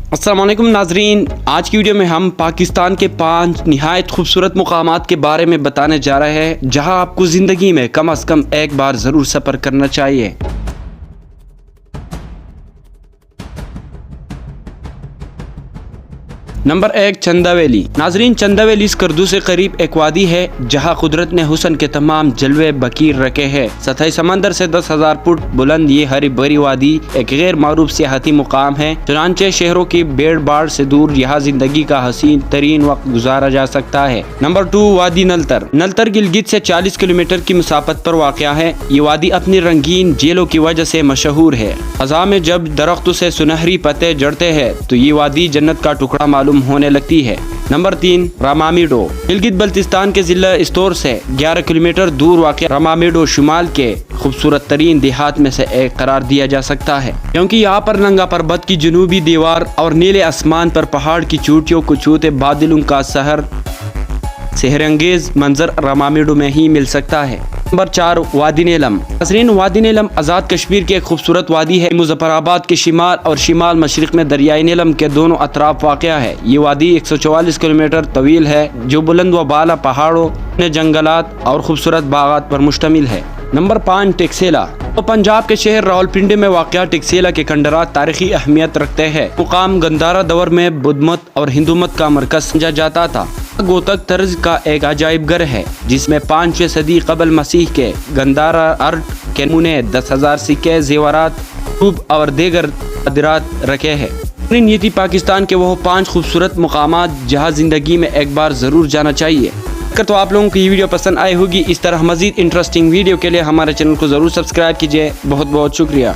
अस्सलाम वालेकुम नाजरीन, आज की वीडियो में हम पाकिस्तान के 5 निहायत खूबसूरत मुकामात के बारे में बताने जा रहे हैं जहां आपको ज़िंदगी में कम से कम एक बार ज़रूर सफ़र करना चाहिए। नंबर 1, चंदा वैली। नाजरीन, चंदा वैली स्कर्दू से करीब एक वादी है जहां कुदरत ने हुस्न के तमाम जलवे बकीर रखे हैं। सतह समंदर से 10,000 फुट बुलंद ये हरी भरी वादी एक गैर मारूफ सियाहती मुकाम है। चुनांचे शहरों की भीड़ भाड़ से दूर यहाँ जिंदगी का हसीन तरीन वक्त गुजारा जा सकता है। नंबर 2, वादी नलतर। नलतर गिलगित से 40 किलोमीटर की मुसाफत पर वाक़या है। ये वादी अपनी रंगीन झीलों की वजह से मशहूर है। ख़ज़ां में जब दरख्तों से सुनहरी पत्ते जड़ते हैं तो ये वादी जन्नत का टुकड़ा मालूम होने लगती है। नंबर 3, रामामीडो। गिलगित बल्तिस्तान के जिला इस्तोर से 11 किलोमीटर दूर वाक़ रामामीडो शुमाल के खूबसूरत तरीन देहात में से एक करार दिया जा सकता है, क्योंकि यहाँ पर नंगा पर्वत की जनूबी दीवार और नीले आसमान पर पहाड़ की चोटियों को छूते बादलों का सेहरंगेज मंजर रामामीडो में ही मिल सकता है। नंबर 4, वादी नीलम। नाज़रीन, वादी नीलम आज़ाद कश्मीर की एक खूबसूरत वादी है। मुजफ्फराबाद के शिमाल और शिमाल मशरिक में दरियाई नीलम के दोनों अतराफ वाक़या है। ये वादी 144 किलोमीटर तवील है जो बुलंद व बाला पहाड़ों, जंगलात और खूबसूरत बागात पर मुश्तमिल है। नंबर 5, टेक्सेला। तो पंजाब के शहर रावलपिंडी में वाक़या टेक्सेला के खंडरात तारीखी अहमियत रखते हैं। मुकाम गंधारा दौर में बुद्ध मत और हिंदू मत का मरकज समझा जाता था। गोतक तर्ज का एक अजायब घर है जिसमें 5वीं सदी कबल मसीह के गंधारा आर्ट के नमूने 10,000 सिक्के, जेवरात, रूप और दीगर अदरात रखे हैं। ये थी पाकिस्तान के वो 5 खूबसूरत मुकामात जहाँ जिंदगी में एक बार ज़रूर जाना चाहिए। अगर तो आप लोगों को ये वीडियो पसंद आई होगी, इस तरह मज़ीद इंटरेस्टिंग वीडियो के लिए हमारे चैनल को ज़रूर सब्सक्राइब कीजिए। बहुत बहुत शुक्रिया।